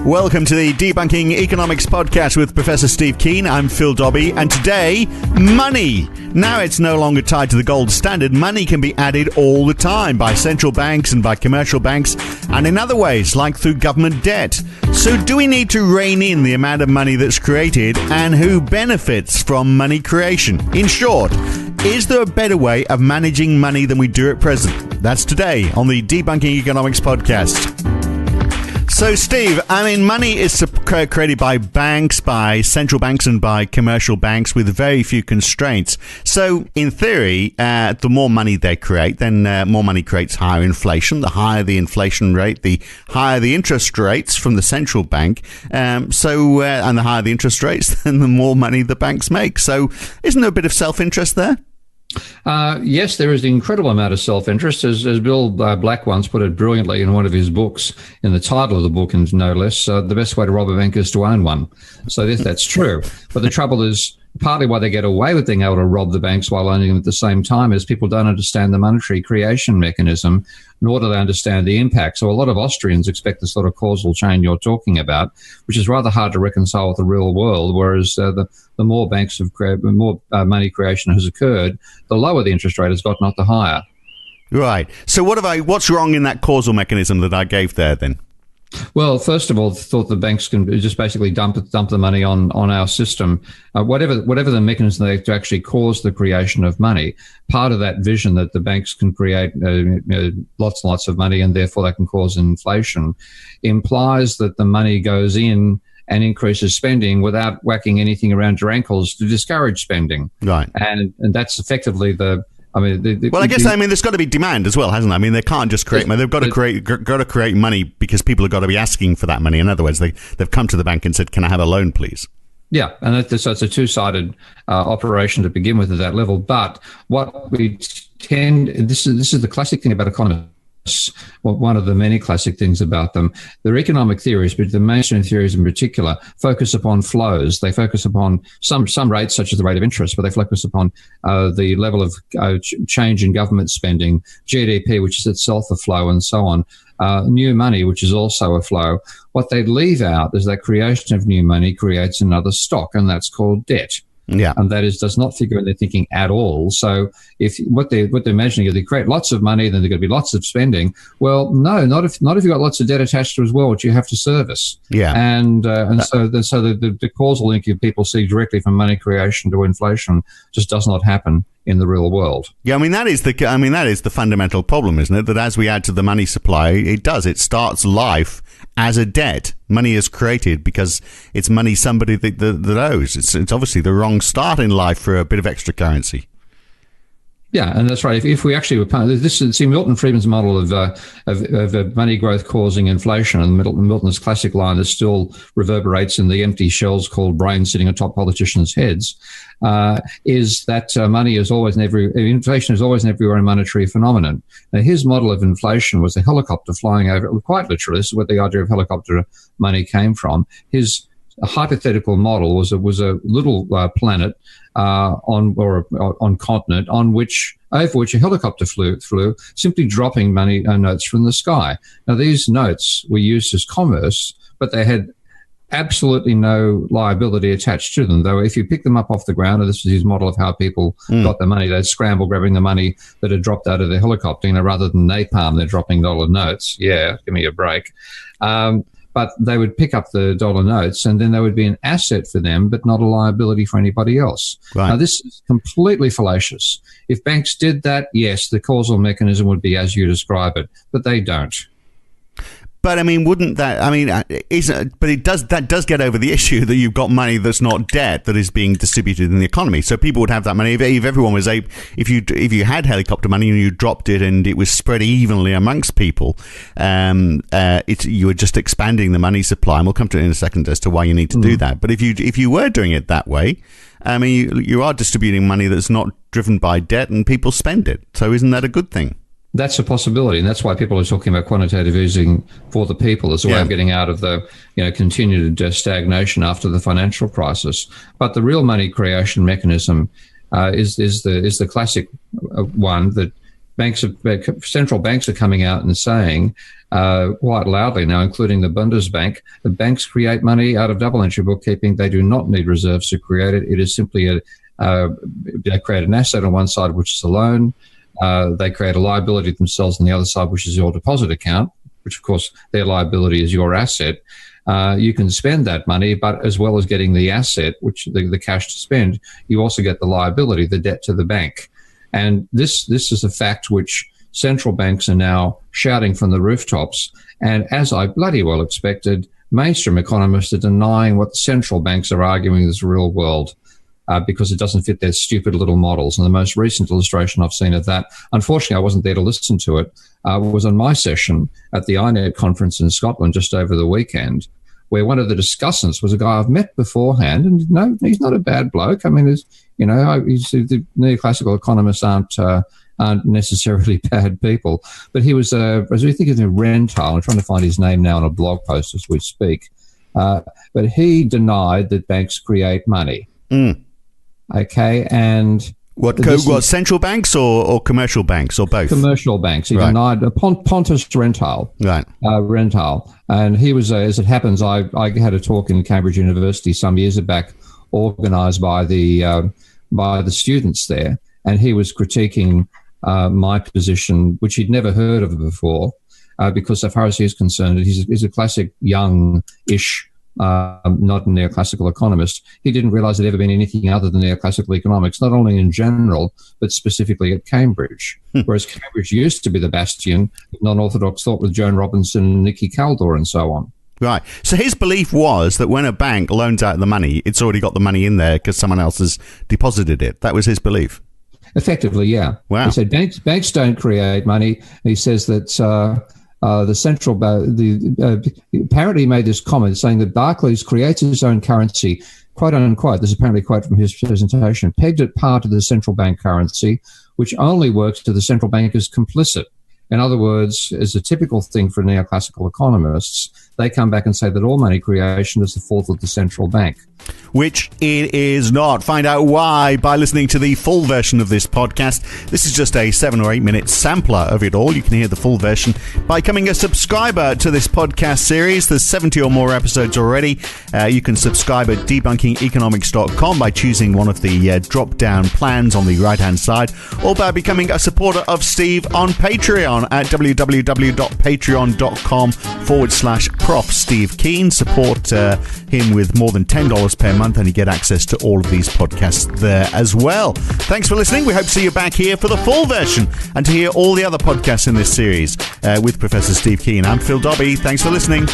Welcome to the Debunking Economics podcast with Professor Steve Keen. I'm Phil Dobbie, and today, money. Now it's no longer tied to the gold standard. Money can be added all the time by central banks and by commercial banks, and in other ways, like through government debt. So do we need to rein in the amount of money that's created, and who benefits from money creation? In short, is there a better way of managing money than we do at present? That's today on the Debunking Economics podcast. So, Steve, money is created by banks, by central banks, and by commercial banks with very few constraints. So, in theory, the more money they create, then more money creates higher inflation. The higher the inflation rate, the higher the interest rates from the central bank. And the higher the interest rates, then the more money the banks make. So, isn't there a bit of self-interest there? Yes, there is an incredible amount of self-interest, as Bill Black once put it brilliantly in one of his books, in the title of the book, and no less, the best way to rob a bank is to own one. So that's true. But the trouble is, partly why they get away with being able to rob the banks while owning them at the same time is people don't understand the monetary creation mechanism, nor do they understand the impact. So a lot of Austrians expect the sort of causal chain you're talking about, which is rather hard to reconcile with the real world, whereas the more banks have created, the more money creation has occurred, the lower the interest rate has got, not the higher. Right. So what's wrong in that causal mechanism that I gave there then? Well, first of all, thought the banks can just basically dump the money on our system. Whatever the mechanism they to actually cause the creation of money, part of that vision that the banks can create lots and lots of money and therefore they can cause inflation, implies that the money goes in and increases spending without whacking anything around your ankles to discourage spending. Right. And that's effectively the... there's got to be demand as well, hasn't there? They can't just create money. They've got to create money because people have got to be asking for that money. In other words, they've come to the bank and said, "Can I have a loan, please?" Yeah, and so it's a two-sided operation to begin with at that level. But what we this is the classic thing about economists. Well, one of the many classic things about them, their economic theories, but the mainstream theories in particular, focus upon flows. They focus upon some rates, such as the rate of interest, but they focus upon the level of change in government spending, GDP, which is itself a flow, and so on. New money, which is also a flow. What they leave out is that creation of new money creates another stock, and that's called debt. Yeah, and that does not figure in their thinking at all. So if what they're imagining is they create lots of money, then there's going to be lots of spending. Well, no, not if you've got lots of debt attached to as well, which you have to service. Yeah, so the causal link people see directly from money creation to inflation just does not happen in the real world. Yeah, that is the fundamental problem, isn't it? That as we add to the money supply, it starts life as a debt. Money is created because it's money somebody that owes. It's obviously the wrong start in life for a bit of extra currency. Yeah, and that's right. If we actually were Milton Friedman's model of money growth causing inflation, and Milton's classic line that still reverberates in the empty shells called brains sitting atop politicians' heads, is that money is always inflation is always and everywhere a monetary phenomenon. Now, his model of inflation was a helicopter flying over, quite literally. This is where the idea of helicopter money came from. His hypothetical model was a little planet on continent over which a helicopter flew, simply dropping money notes from the sky. Now, these notes were used as commerce, but they had absolutely no liability attached to them. Though if you pick them up off the ground, and this was his model of how people got the money, they'd scramble grabbing the money that had dropped out of their helicopter. Rather than napalm, they're dropping dollar notes. Yeah, give me a break. But they would pick up the dollar notes and then they would be an asset for them, but not a liability for anybody else. Right. Now, this is completely fallacious. If banks did that, yes, the causal mechanism would be as you describe it, but they don't. But wouldn't that? That does get over the issue that you've got money that's not debt that is being distributed in the economy. So people would have that money if everyone was if you had helicopter money and you dropped it and it was spread evenly amongst people, you were just expanding the money supply. And we'll come to it in a second as to why you need to do that. But if you were doing it that way, you are distributing money that's not driven by debt and people spend it. So isn't that a good thing? That's a possibility, and that's why people are talking about quantitative easing for the people as a way of getting out of the continued stagnation after the financial crisis. But the real money creation mechanism is the classic one that central banks are coming out and saying quite loudly now, including the Bundesbank, the banks create money out of double entry bookkeeping. They do not need reserves to create it. It is simply they create an asset on one side, which is a loan. They create a liability themselves on the other side, which is your deposit account, which, of course, their liability is your asset. You can spend that money, but as well as getting the asset, which the cash to spend, you also get the liability, the debt to the bank. And this is a fact which central banks are now shouting from the rooftops. And as I bloody well expected, mainstream economists are denying what the central banks are arguing is the real world. Because it doesn't fit their stupid little models. And the most recent illustration I've seen of that, unfortunately, I wasn't there to listen to it, was on my session at the INET conference in Scotland just over the weekend, where one of the discussants was a guy I've met beforehand. And no, he's not a bad bloke. I mean, the neoclassical economists aren't necessarily bad people. But he was, as we think of him, Rentile, I'm trying to find his name now on a blog post as we speak. But he denied that banks create money. Mm. Okay, and what central banks or commercial banks or both? Commercial banks. He denied Pontus Rentile. Right. Rentile. And he was, as it happens, I had a talk in Cambridge University some years back, organised by the students there, and he was critiquing my position, which he'd never heard of before, because so far as he's concerned, he's a classic young-ish. Not a neoclassical economist. He didn't realise there'd ever been anything other than neoclassical economics, not only in general, but specifically at Cambridge. Whereas Cambridge used to be the bastion of non-orthodox thought with Joan Robinson and Nikki Kaldor and so on. Right. So his belief was that when a bank loans out the money, it's already got the money in there because someone else has deposited it. That was his belief. Effectively, yeah. Wow. He said banks don't create money. He says that... the central apparently made this comment saying that Barclays creates its own currency, quote unquote. This is apparently a quote from his presentation. Pegged it par to the central bank currency, which only works to the central bank is complicit. In other words, as a typical thing for neoclassical economists, they come back and say that all money creation is the fault of the central bank. Which it is not. Find out why by listening to the full version of this podcast. This is just a 7 or 8 minute sampler of it all. You can hear the full version by becoming a subscriber to this podcast series. There's 70 or more episodes already. You can subscribe at debunkingeconomics.com by choosing one of the drop-down plans on the right-hand side, or by becoming a supporter of Steve on Patreon at www.patreon.com/Prof. Steve Keen. Support him with more than $10 per month, and you get access to all of these podcasts there as well. Thanks for listening. We hope to see you back here for the full version and to hear all the other podcasts in this series with Professor Steve Keen. I'm Phil Dobbie. Thanks for listening.